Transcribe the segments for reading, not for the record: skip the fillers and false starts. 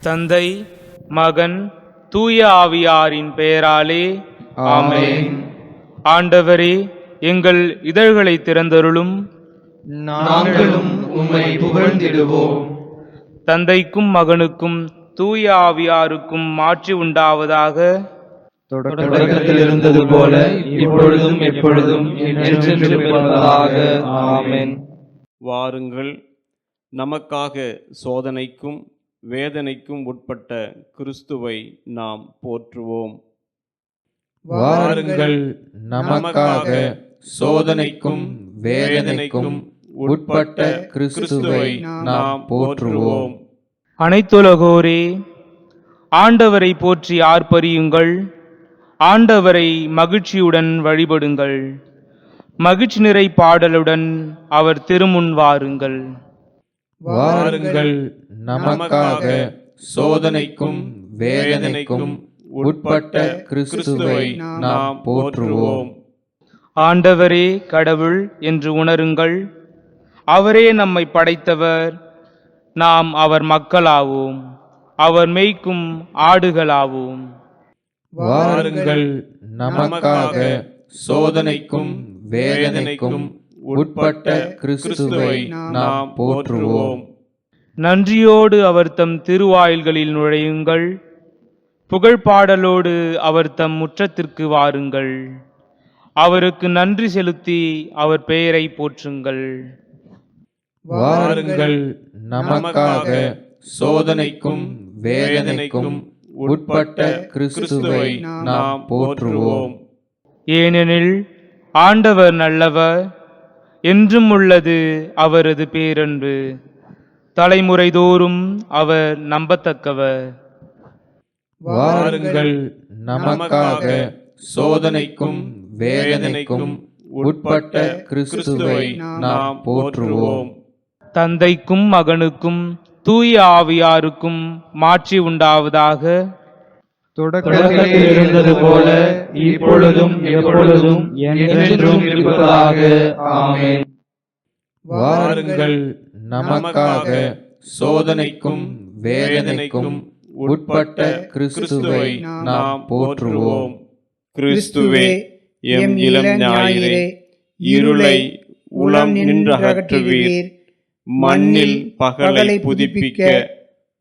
தந்தை, மகன், தூய ஆவியாரின் பெயராலே ஆமென். ஆண்டவரே, எங்கள் இதழ்களை திறந்தருளும். நாங்களும் உம்மை புகழ்ந்திடுவோம். தந்தைக்கும் மகனுக்கும் தூய ஆவியாருக்கும் மாட்சி உண்டாவதாக. தொடக்கத்தில் இருந்தது போல இப்பொழுதும் எப்பொழுதும் என்றென்றும் இருப்பதாக. ஆமென். வாருங்கள், நமக்காக சோதனைக்கும் வேதனைக்கும் உட்பட்ட கிறிஸ்துவை நாம் போற்றுவோம். வாருங்கள், நமக்காக சோதனைக்கும் வேதனைக்கும் உட்பட்ட கிறிஸ்துவை நாம் போற்றுவோம். அனைத்துலகோரே, ஆண்டவரை போற்றி ஆர்ப்பரியுங்கள். ஆண்டவரை மகிழ்ச்சியுடன் வழிபடுங்கள். மகிழ்ச்சி நிறை பாடலுடன் அவர் திருமுன் வாருங்கள். வாருங்கள், நமக்காக சோதனைக்கும் வேதனைக்கும் உட்பட்ட கிறிஸ்துவை நாம் போற்றுவோம். ஆண்டவரே கடவுள் என்று உணருங்கள். அவரே நம்மை படைத்தவர். நாம் அவர் மக்களாவோம். அவர் மேய்க்கும் ஆடுகளாவோம். வாருங்கள், நமக்காக சோதனைக்கும் வேதனைக்கும் உட்பட்ட கிறிஸ்துவை நாம் போற்றுவோம். நன்றியோடு அவர் தம் திருவாயில்களில் நுழையுங்கள். புகழ் பாடலோடு அவர் தம் முற்றத்திற்கு வாருங்கள். அவருக்கு நன்றி செலுத்தி அவர் பெயரை போற்றுங்கள். வாருங்கள், நமக்காக சோதனைக்கும் வேதனைக்கும் உட்பட்ட கிறிஸ்துவை நாம் போற்றுவோம். ஏனெனில் ஆண்டவர் நல்லவர், என்றும் உள்ளது அவரது பேரன்பு. தலைமுறை தோறும் அவர் நம்பத்தக்கவர். வாருங்கள், நமக்காக சோதனைக்கும் வேதனைக்கும் உட்பட்ட கிறிஸ்துவை நாம் போற்றுவோம். தந்தைக்கும் மகனுக்கும் தூய ஆவியாருக்கும் மாட்சி உண்டாவதாக. தொடக்கத்தில் இருந்தது போல இப்பொழுதும் எப்பொழுதும் என்றென்றும் இருப்பதாக. ஆமென். வாருங்கள், நமக்காக சோதனைக்கும் வேதனைக்கும் உட்பட்ட கிறிஸ்துவை நாம் போற்றுவோம். கிறிஸ்துவே, எம் இளம் ஞாயிறே, இருளை உளம் நின்று அகற்றுவீர். மண்ணில் பகலை புதுப்பிக்க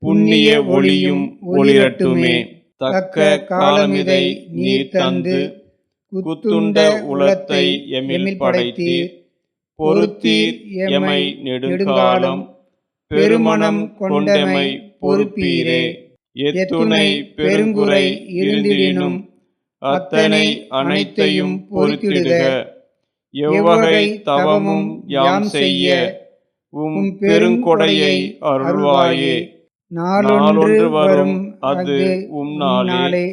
புண்ணிய ஒளியும் ஒளிரட்டுமே. தக்க காலமிதை நீர் தந்து குத்துண்ட உலத்தை எம்மில் படைத்தீர். பொறுத்தீர் எமை நெடுங்காலம், பெருமனம் கொண்டமை பொறுப்பீரே. எத்துணை பெருங்குறை இருந்திடினும் அத்தனை அனைத்தையும் பொறுத்திடுக. எவ்வகை தவமும் யாம் செய்ய உம் பெருங்கொடையை அருள்வாயே. நாளொன்று வரும் அது உம் நாளே,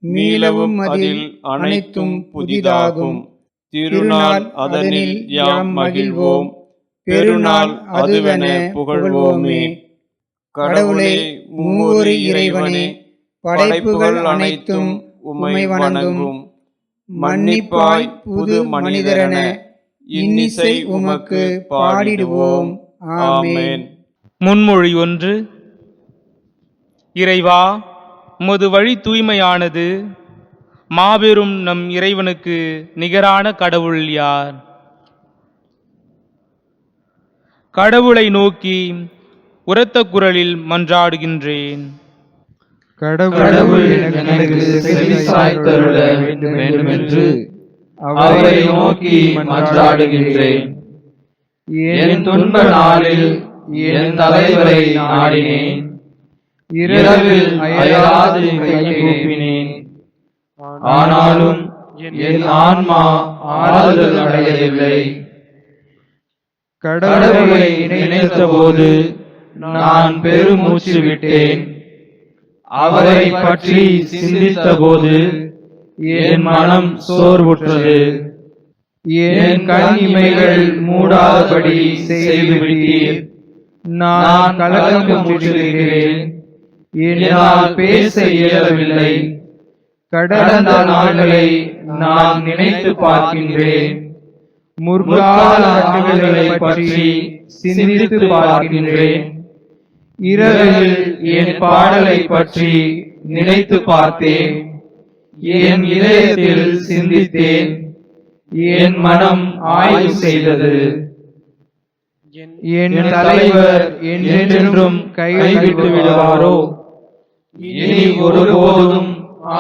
மீளவும் அதில் அனைத்தும் புதிதாகும். திருநாள் அதனில் யாம் மகிழ்வோம், பெருநாள் அதுவென புகழ்வோமே. கடவுளே, மூவொரு இறைவனே, படைப்புகள் அனைத்தும் உம்மை வணங்கும். மன்னிப்பாய் புது மனிதரென இன்னிசை உமக்கு பாடிடுவோம். ஆமென். முன்மொழி 1. இறைவா, உமது வழி தூய்மையானது. மாபெரும் நம் இறைவனுக்கு நிகரான கடவுள் யார்? கடவுளை நோக்கி உரத்த குரலில் மன்றாடுகின்றேன். கடவுள் எனக்கு செவிசாய்த்தருள வேண்டும் என்று அவரை நோக்கி மன்றாடுகின்றேன். என் துன்ப நாளில் என் தலைவரை நாடினேன். இரவில் அயராது கைகூப்பினேன். ஆனாலும் என் ஆன்மா ஆறுதல் அடையவில்லை. கடவுளை நினைத்த போது நான் பெருமூச்சு விட்டேன். அவரை பற்றி சிந்தித்த போது என் மனம் சோர்வுற்றது. என் கண் இமைகள் மூடாதபடி செய்துவிட்டீர். நான் கலக்கமுற்றிருக்கிறேன். என்னால் பேச இயலவில்லை. கடந்த நாட்களை நான் நினைத்து பார்க்கின்றேன். முற்கால ஆண்டுகளை பற்றி சிந்தித்து பார்க்கின்றேன். இரவில் என் பாடலை பற்றி நினைத்து பார்த்தேன். என் இதயத்தில் சிந்தித்தேன். என் மனம் ஆய்வு செய்தது. என் தலைவர் என்றென்றும் கைவிட்டு விடுவாரோ? இனி ஒருபோதும்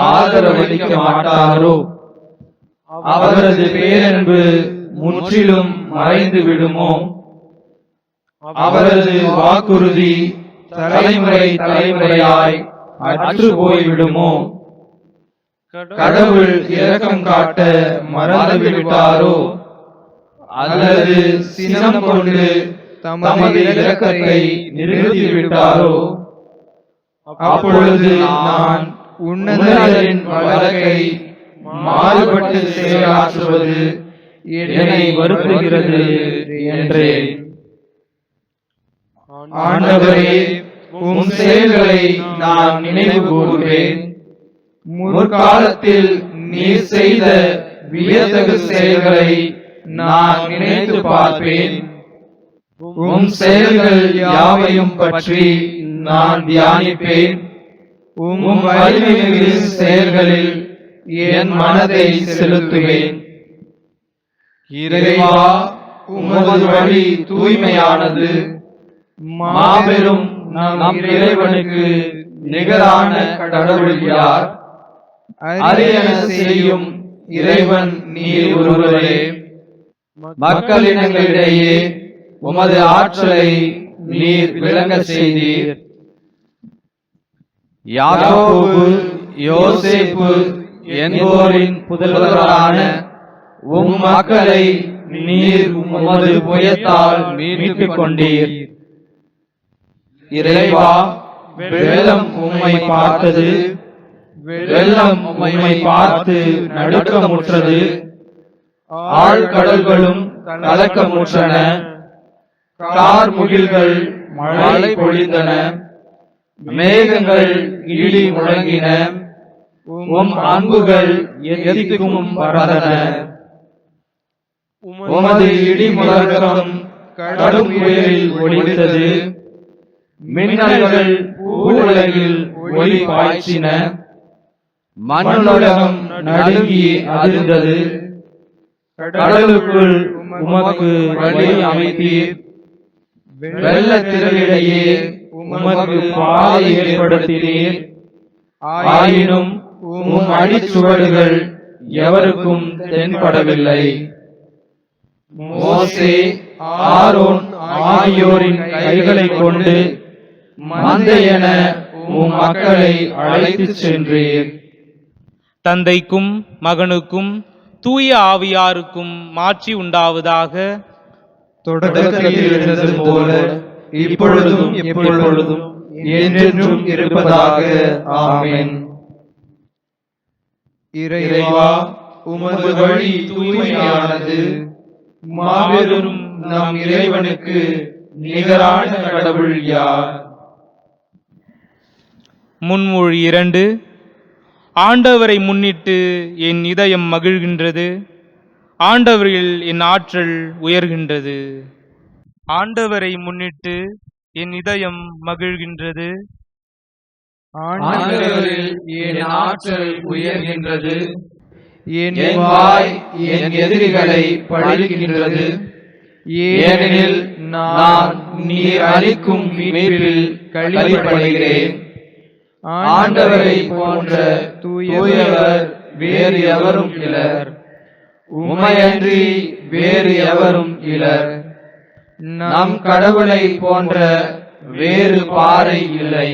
ஆதரவளிக்க மாட்டாரோ? அவரது பேரன்பு முற்றிலும் மறைந்து விடுமோ? அவரது வாக்குறுதி தலைமுறை தலைமுறையாய் அற்று போய்விடுமோ? கடவுள் இரக்கம் காட்ட மறந்துவிட்டாரோ? அல்லது சினம் கொண்டு தமது இரக்கத்தை நிறுத்திவிட்டாரோ? அப்பொழுது நான் உன்னதரின் வழக்கை மாறுபட்டு செயலாற்றுவது என்னை வருத்துகிறது என்றேன். ஆண்டவரே, உம் செயல்களை நான் நினைவு கூர்வேன். முற்காலத்தில் நீர் செய்த வியத்தகு செயல்களை நான் நினைத்து பார்ப்பேன். உம் செயல்கள் யாவையும் பற்றி நான் தியானிப்பேன். உம் வலிமைமிகு செயல்களில் என் மனதை செலுத்துவேன். இறைவா, உமது வழி தூய்மையானது. மாபெரும் நம் இறைவனுக்கு நிகரான கடவுள் யார்? அரியன செய்யும் இறைவன் நீர் ஒருவரே. மக்களினங்களிடையே உமது ஆற்றலை நீர் விளங்கச் செய்தீர். யாக்கோபு, யோசேப்பு என்போரின் புதல்வரான உம் மக்களை நீர் உமது புயத்தால் மீட்டுக் கொண்டீர். இறைவா, வெள்ளம் உம்மை பார்த்தது. வெள்ளம் உம்மை பார்த்து நடுக்கமுற்றது. ஆழ்கடல்களும் கலக்கமுற்றன. கார்முகில்கள் மழை பொழிந்தன. மேகங்கள் இடி முழங்கின. உம் அம்புகள் எதிர்க்கும் பறந்தன. உமது இடி முழக்கம் கடும் புயலில் ஒலித்தது. மின்னல்கள் பூவுலகில் ஒளி பாய்ச்சின. மண்ணுலகம் நடுங்கி அதிர்ந்தது. கடலுக்குள் உமக்கு வழி அமைத்தீர். வெள்ளத்திரளிடையே உமக்கு பாதை ஏற்படுத்தினீர். ஆயினும் உம் அடிச்சுவடுகள் எவருக்கும் தென்படவில்லை. மோசே, ஆரோன் ஆகியோரின் கைகளை கொண்டு மந்தையென உம் மக்களை அழைத்துச் சென்றீர். தந்தைக்கும் மகனுக்கும் தூய ஆவியாருக்கும் மாட்சி உண்டாவதாக. தொடக்கத்தில் இருந்தது போல இப்பொழுதும் எப்பொழுதும் என்றென்றும் இருப்பதாக. ஆமென். இறைவா, உமது வழி தூய்மையானது. மாபெரும் நம் இறைவனுக்கு நிகரான கடவுள் யார்? முன்மொழி 2. ஆண்டவரை முன்னிட்டு என் இதயம் மகிழ்கின்றது. ஆண்டவரில் என் ஆற்றல் உயர்கின்றது. ஆண்டவரை முன்னிட்டு என் இதயம் மகிழ்கின்றது. ஆண்டவரில் என் ஆற்றல் உயர்கின்றது. என் வாய் என் எதிரிகளை பழிக்கின்றது. ஏனெனில் நான் நீர் அளிக்கும் மீட்பில் களிப்படுகிறேன். ஆண்டவரை போன்ற தூயவர் வேறு எவரும் இலர். உமையன்றி வேறு எவரும் இலர். நம் கடவுளை போன்ற வேறு பாறை இல்லை.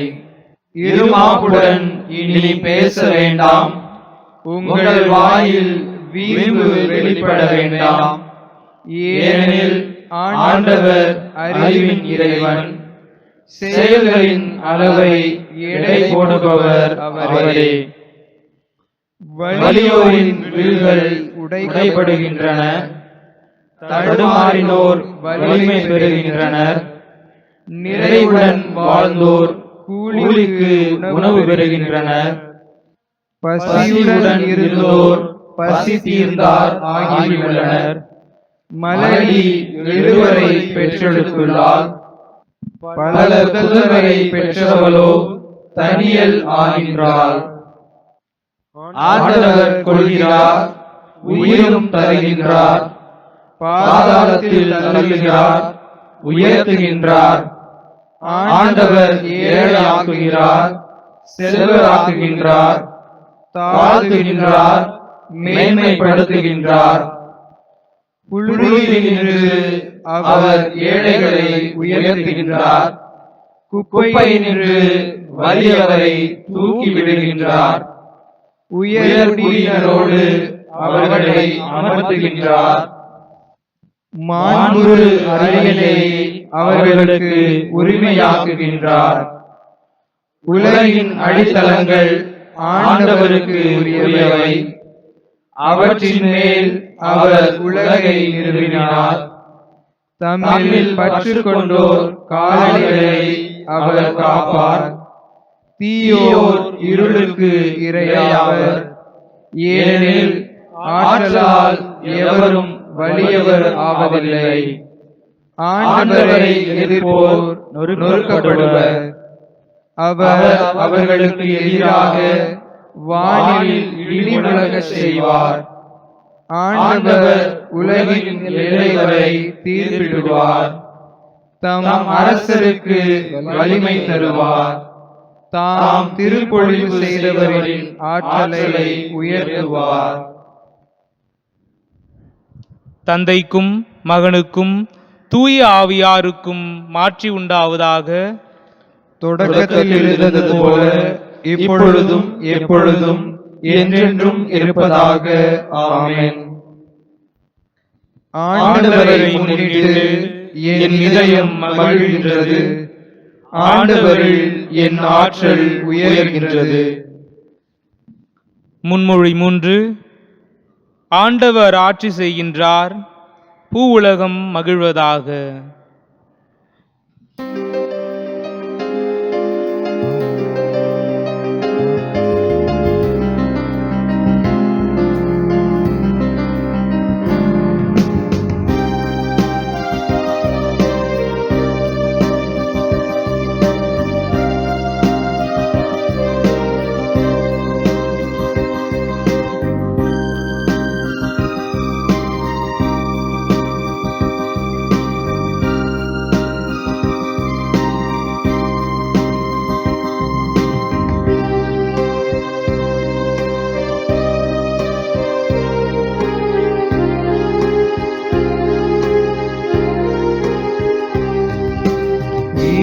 இருமாப்புடன் இனி பேச வேண்டாம். உங்கள் வாயில் வீம்பு வெளிப்பட வேண்டாம். ஏனெனில் ஆண்டவர் அறிவின் இறைவன். செயல்களின் அளவை எடை போடுபவர் அவரே. வலியோரின் வில்கள் உடைபடுகின்றன. தடுமாறினோர் வலிமை பெறுகின்றனர். நிறைவுடன் வாழ்ந்தோர் கூலிக்கு உணவு பெறுகின்றனர். பசியுடன் இருந்தோர் பசி தீர்ந்தார் ஆகியுள்ளனர். மலடி எழுவரை பெற்றெடுத்துள்ளார். பல புதல்வரை பெற்றவளோ தனியல் ஆகின்றாள். ஆண்டவர் கொள்கிறார், உயிரும் தருகின்றார். பாதாளத்தில் தள்ளுகிறார், உயர்த்துகின்றார். ஆண்டவர் ஏழையாக்குகிறார், செல்வராக்குகின்றார். தாழ்த்துகின்றார், மேன்மைப்படுத்துகின்றார். புழுதியினின்று அவர் ஏழைகளை உயர்த்துகின்றார். குப்பையினின்று வலியவரை தூக்கி விடுகின்றார். உயர்குடியினரோடு அவர்களை அமர்த்துகின்றார். மாண்புறு அரியணை அவர்களுக்கு உரிமையாக்குகின்றார். உலகின் அடித்தளங்கள் ஆண்டவருக்கு உரியவை. அவற்றின் மேல் அவர் உலகை நிறுவினார். தம்மில் பற்று கொண்டோர் கால்களை அவர் காப்பார். தீயோர் இருளுக்கு இரையாவர். ஏனெனில் ஆற்றலால் எவரும் வலியவர் ஆவதில்லை. ஆண்டவரை எதிர்ப்போர் நொறுக்கப்படுவர். அவர் அவர்களுக்கு எதிராக வானில் இடி முழங்கச் செய்வார். ஆண்டவர் உலகின் எல்லை வரை தீர்ப்பிடுவார். தம் அரசருக்கு வலிமை தருவார். தாம் திருப்பொழிவு செய்தவரின் ஆற்றலை உயர்த்துவார். தந்தைக்கும் மகனுக்கும் தூய ஆவியாருக்கும் மாற்றி உண்டாவதாக. தொடக்கத்தில் இருந்தது போல இப்பொழுதும் எப்பொழுதும் என்றென்றும் இருப்பதாக. ஆமென். ஆண்டவரை முன்னிட்டு என் இதயம் மகிழ்கின்றது. ஆண்டவரில் என் ஆற்றல் உயர்கின்றது. முன்மொழி 3. ஆண்டவர் ஆட்சி செய்கின்றார், பூவுலகம் மகிழ்வதாக.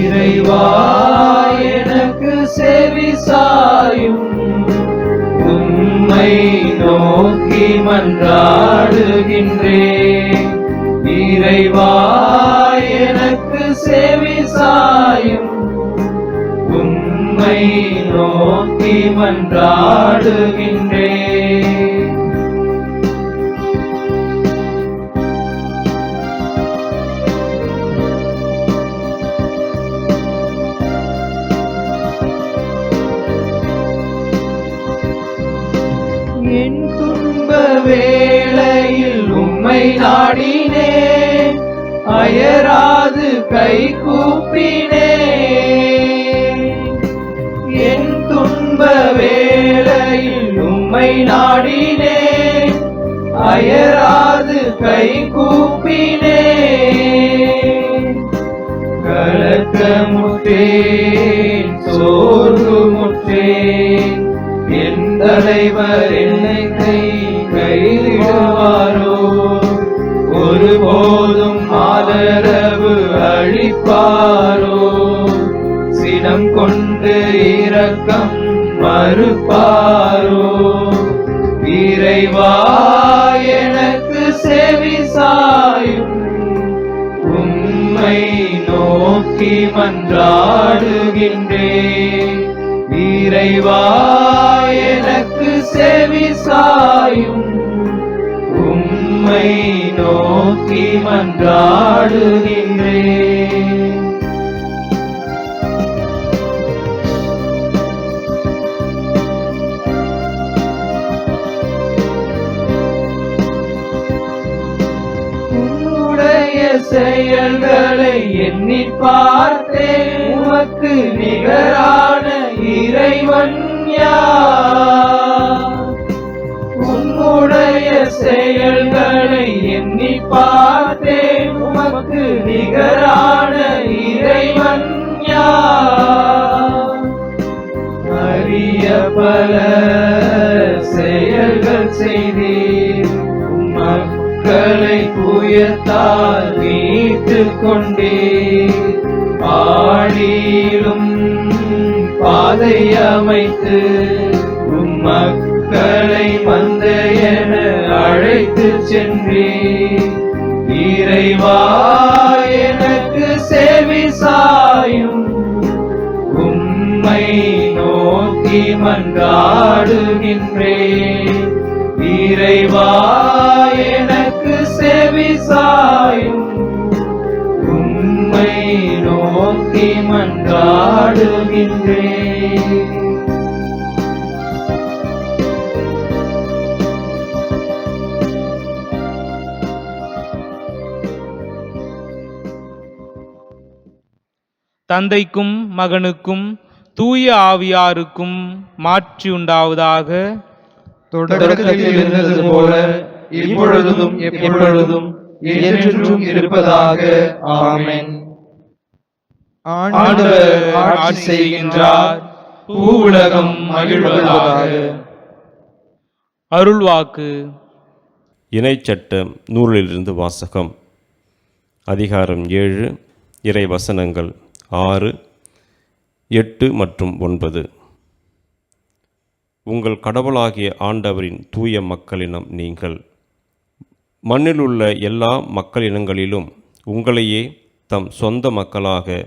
இறைவா எனக்கு செவி சாயும், உம்மை நோக்கி மன்றாடுகின்றேன். இறைவா எனக்கு செவி சாயும், உம்மை நோக்கி மன்றாடுகின்றேன். என் துன்ப வேளையில் உம்மை நாடினேன், அயராது கை கூப்பினேன். என் துன்ப வேளையில் உம்மை நாடினேன், அயராது கை கூப்பினேன். கலக்கமுற்றேன், சோர்வுமுற்றேன், என் தலைவர் என்னை கைவிடுவாரோ? ஒருபோதும் ஆதரவு அளிப்பாரோ? சினம் கொண்டு இரக்கம் மறுப்பாரோ? இறைவா எனக்கு செவி சாயும், உம்மை நோக்கி மன்றாடுகின்றேன். இறைவா எனக்கு செவி சாயும், உம்மை நோக்கி மன்றாடுகின்றேன். உம்முடைய செயல்களை எண்ணி பார்த்தேன், உமக்கு நிகரான இறைவன் யார்? உம்முடைய செயல்களை எண்ணி பார்த்தேன், உமக்கு நிகரான இறைவன் யார்? அரிய பல செயல்கள் செய்தீர், மக்களை புயத்தால் மீட்டுக் கொண்டீர். ஆடியிலும் பாதை அமைத்து மக்களை மந்தையென அழைத்து சென்றீர். இறைவா எனக்கு செவி சாயும், உம்மை நோக்கி மன்றாடுகின்றேன். இறைவா எனக்கு செவி சாயும், உம்மை நோக்கி மன்றாடுகின்றேன். தந்தைக்கும் மகனுக்கும் தூய ஆவியாருக்கும் மாட்சி உண்டாவதாக. தொடக்கத்தில் இருந்தது போல இப்பொழுதும் எப்பொழுதும் என்றென்றும் இருப்பதாக. ஆமென். ஆண்டவர் ஆட்சி செய்கின்றார், பூவுலகம் மகிழ்வதாக. அருள்வாக்கு. இணைச்சட்ட நூலிலிருந்து வாசகம். அதிகாரம் 7, இறை வசனங்கள் 6, 8 மற்றும் 9. உங்கள் கடவுளாகிய ஆண்டவரின் தூய மக்களினம் நீங்கள். மண்ணிலுள்ள எல்லா மக்களினங்களிலும் உங்களையே தம் சொந்த மக்களாக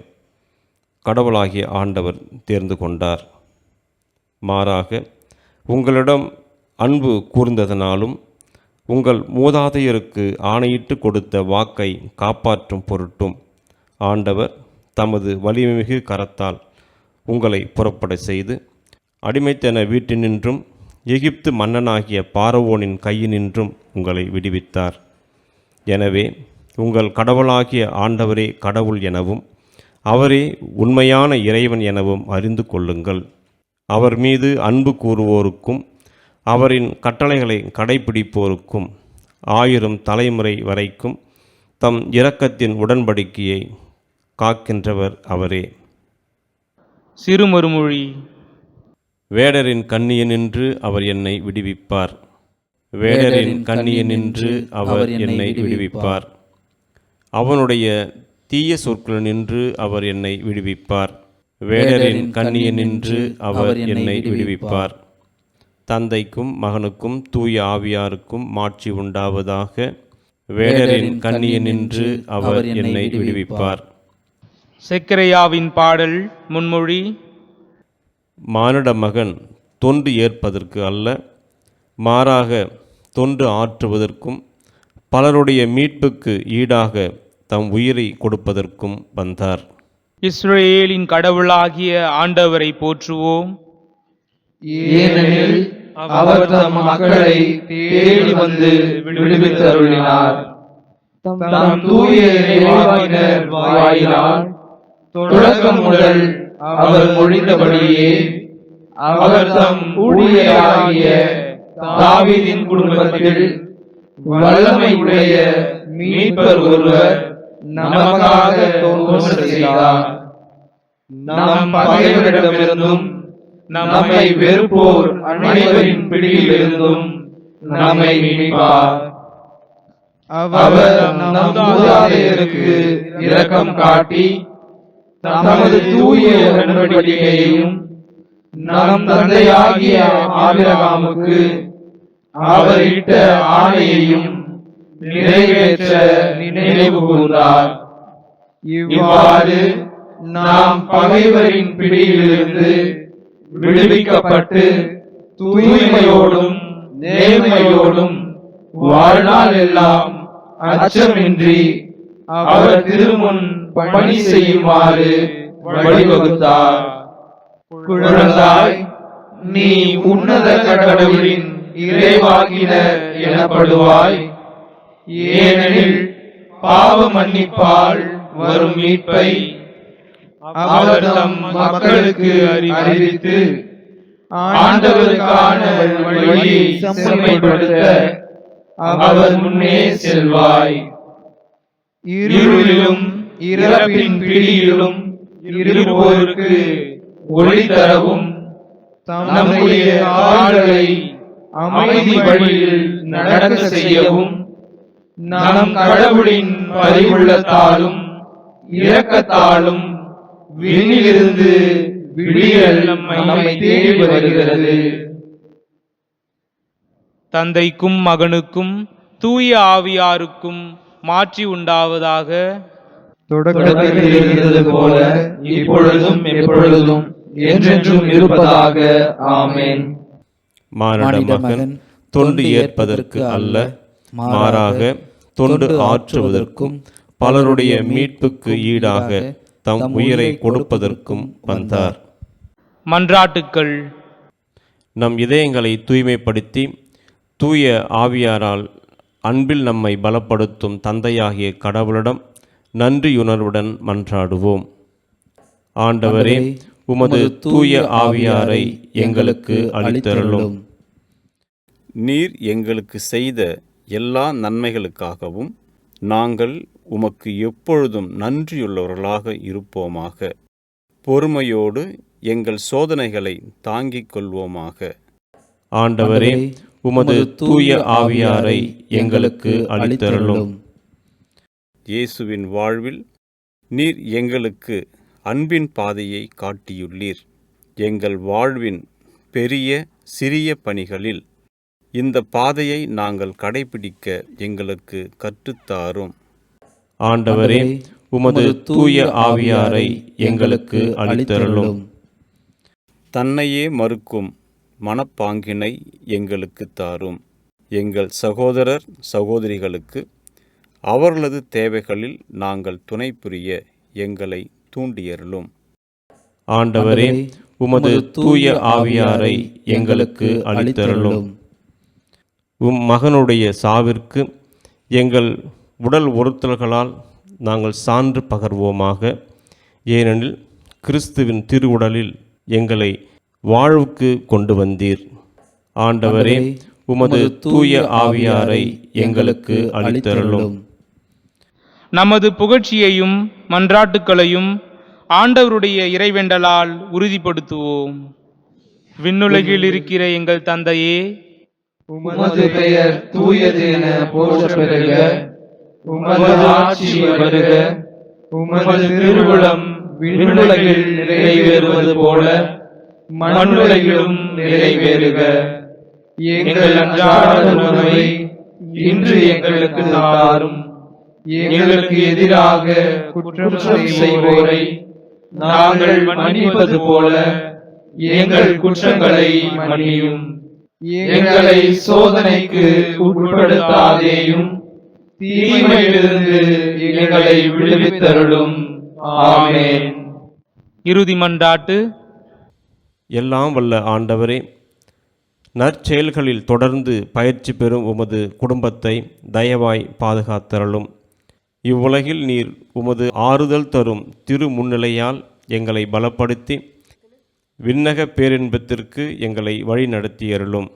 கடவுளாகிய ஆண்டவர் தேர்ந்து கொண்டார். மாறாக உங்களிடம் அன்பு கூர்ந்ததனாலும் உங்கள் மூதாதையருக்கு ஆணையிட்டு கொடுத்த வாக்கை காப்பாற்றும் பொருட்டும் ஆண்டவர் தமது வலிமைமிகு கரத்தால் உங்களை புறப்பட செய்து அடிமைத்தன வீட்டினின்றும் எகிப்து மன்னனாகிய பார்வோனின் கையினின்றும் உங்களை விடுவித்தார். எனவே உங்கள் கடவுளாகிய ஆண்டவரே கடவுள் எனவும் அவரே உண்மையான இறைவன் எனவும் அறிந்து கொள்ளுங்கள். அவர் மீது அன்பு கூறுவோருக்கும் அவரின் கட்டளைகளை கடைபிடிப்போருக்கும் 1000 தலைமுறை வரைக்கும் தம் இரக்கத்தின் உடன்படிக்கையை காக்கின்றவர் அவரே. சிறுமறுமொழி. வேடரின் கண்ணியனின்று அவர் என்னை விடுவிப்பார். வேடரின் கண்ணியனின்று அவர் என்னை விடுவிப்பார். அவனுடைய தீய சொற்களினின்று அவர் என்னை விடுவிப்பார். வேடரின் கண்ணியனின்று அவர் என்னை விடுவிப்பார். தந்தைக்கும் மகனுக்கும் தூய ஆவியாருக்கும் மாட்சி உண்டாவதாக. வேடரின் கண்ணியனின்று அவர் என்னை விடுவிப்பார். செக்கரையாவின் பாடல் முன்மொழி. மானிட மகன் தொண்டு ஏற்பதற்கு அல்ல, மாறாக தொண்டு ஆற்றுவதற்கும் பலருடைய மீட்புக்கு ஈடாக தம் உயிரை கொடுப்பதற்கும் வந்தார். இஸ்ரவேலின் கடவுளாகிய ஆண்டவரை போற்றுவோம். ஏனெனில் அவர் தம் மக்களை தேடி வந்து விடுவித்தருளினார். தம் தூய இறைவாக்கினர் வாயிலால் தொடக்கம் முதல் அவர் மொழிந்தபடியே அவர் தம் ஊழியராகிய தாவீதின் குடும்பத்தில் வல்லமை உடைய மீட்பர் ஒருவர் நமக்காக தோன்ற செய்தார். நம் பகைவரிடமிருந்தும் நம்மை வெறுப்போர் அனைவரின் பிடியிலிருந்தும் நம்மை மீட்பார். அவர் நம் மூதாதையருக்கு இரக்கம் காட்டி தமது தூய உடன்படிக்கையையும் நம் தந்தையாகிய ஆபிரகாமுக்கு அவர் இட்ட ஆணையையும் நிறைவேற்ற நினைவு கூர்ந்தார். இவ்வாறு நாம் பகைவரின் பிடியிலிருந்து விடுவிக்கப்பட்டு தூய்மையோடும் நேர்மையோடும் வாழ்நாள் எல்லாம் அச்சமின்றி அவர் திருமுன் பணி செய்யுமாறு வழிவகுத்தார். குழந்தாய், நீ உன்னத கடவுளின் இறைவாக்கினர் எனப்படுவாய். ஏனெனில் பாவ மன்னிப்பால் வரும் மீட்பை அவர் தம் மக்களுக்கு அறிவித்து ஆண்டவருக்கான வழியை செம்மைப்படுத்த அவர் முன்னே செல்வாய். இருளிலும் இறப்பின் பிடியிலும் இருப்போருக்கு ஒளி தரவும் நம்முடைய கால்களை அமைதி வழியில் நடக்க செய்யவும் நம் கடவுளின் பரிவுள்ளத்தாலும் இரக்கத்தாலும் விண்ணிலிருந்து விடியல் நம்மை தேடி வருகிறது. தந்தைக்கும் மகனுக்கும் தூய ஆவியாருக்கும் மாட்சி உண்டாவதாக. தொடக்கத்தில் இருந்தது போல இப்பொழுதும் எப்பொழுதும் என்றென்றும் இருப்பதாக. ஆமென். மானிட மகன் தொண்டு ஏற்பதற்கு அல்ல, மாறாக தொண்டு ஆற்றுவதற்கும் பலருடைய மீட்புக்கு ஈடாக தம் உயிரை கொடுப்பதற்கும் வந்தார். மன்றாட்டுக்கள். நம் இதயங்களை தூய்மைப்படுத்தி தூய ஆவியாரால் அன்பில் நம்மை பலப்படுத்தும் தந்தையாகிய கடவுளிடம் நன்றியுணர்வுடன் மன்றாடுவோம். ஆண்டவரே, உமது தூய ஆவியாரை எங்களுக்கு அளித்தருளும். நீர் எங்களுக்கு செய்த எல்லா நன்மைகளுக்காகவும் நாங்கள் உமக்கு எப்பொழுதும் நன்றியுள்ளவர்களாக இருப்போமாக. பொறுமையோடு எங்கள் சோதனைகளை தாங்கிக் கொள்வோமாக. ஆண்டவரே, உமது தூய ஆவியாரை எங்களுக்கு அளித்தருளும். இயேசுவின் வாழ்வில் நீர் எங்களுக்கு அன்பின் பாதையை காட்டியுள்ளீர். எங்கள் வாழ்வின் பெரிய சிறிய பணிகளில் இந்த பாதையை நாங்கள் கடைபிடிக்க எங்களுக்கு கற்றுத்தாரும். ஆண்டவரே, உமது தூய ஆவியாரை எங்களுக்கு அளித்தருளும். தன்னையே மறுக்கும் மனப்பாங்கினை எங்களுக்கு தாரும். எங்கள் சகோதரர் சகோதரிகளுக்கு அவர்களது தேவைகளில் நாங்கள் துணை புரிய எங்களை தூண்டியருளும். ஆண்டவரே, உமது தூய ஆவியாரை எங்களுக்கு அளித்தருளும். உம் மகனுடைய சாவிற்கு எங்கள் உடல் உறுத்தல்களால் நாங்கள் சான்று பகர்வோமாக. ஏனெனில் கிறிஸ்துவின் திருவுடலில் எங்களை வாழ்வுக்கு கொண்டு வந்தீர். ஆண்டவரே, உமது தூய ஆவியாரை எங்களுக்கு அளித்தருளும். நமது புகழ்ச்சியையும் மன்றாட்டுக்களையும் ஆண்டவருடைய இறைவேண்டலால் உறுதிப்படுத்துவோம். விண்ணுலகில் இருக்கிற எங்கள் தந்தையே, உமது பெயர் தூயது என போற்ற பெறுக. உமது ஆட்சி வருக. உமது திருவுளம் விண்ணுலகில் நிறைவேறுவது போல மண்ணுலகிலும் நிறைவேறுக. எங்கள் அன்றாட உணவை இன்று எங்களுக்கு தாரும். எங்களுக்கு எதிராக குற்றம் செய்வோரை நாங்கள் மன்னிப்பது போல எங்கள் குற்றங்களை மன்னியும். எங்களை சோதனைக்கு உட்படுத்தாதேயும், தீமையிலிருந்து எங்களை விடுவித்தருளும். ஆமென். இறுதி மன்றாட்டு. எல்லாம் வல்ல ஆண்டவரே, நற்செயல்களில் தொடர்ந்து பயிற்சி பெறும் உமது குடும்பத்தை தயவாய் பாதுகாத்தருளும். இவ்வுலகில் நீர் உமது ஆறுதல் தரும் திரு முன்னிலையால் எங்களை பலப்படுத்தி விண்ணக பேரின்பத்திற்கு எங்களை வழி நடத்தியருளும்.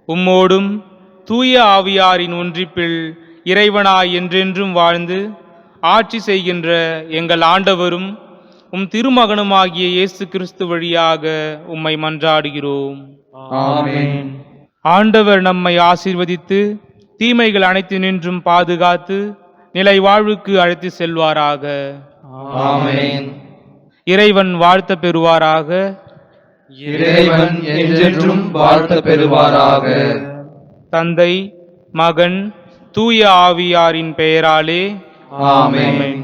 உம்மோடும் தூய ஆவியாரின் ஒன்றிப்பில் இறைவனாய் என்றென்றும் வாழ்ந்து ஆட்சி செய்கின்ற எங்கள் ஆண்டவரும் உம் திருமகனுமாகிய இயேசு கிறிஸ்து வழியாக உம்மை மன்றாடுகிறோம். ஆமென். ஆண்டவர் நம்மை ஆசீர்வதித்து தீமைகள் அனைத்தினின்றும் பாதுகாத்து நிலை வாழ்வுக்கு அழைத்து செல்வாராக. ஆமென். இறைவன் வாழ்த்த பெறுவாராக. இறைவன் என்றென்றும் வாழ்த்த பெறுவாராக. தந்தை, மகன், தூய ஆவியாரின் பெயராலே ஆமென்.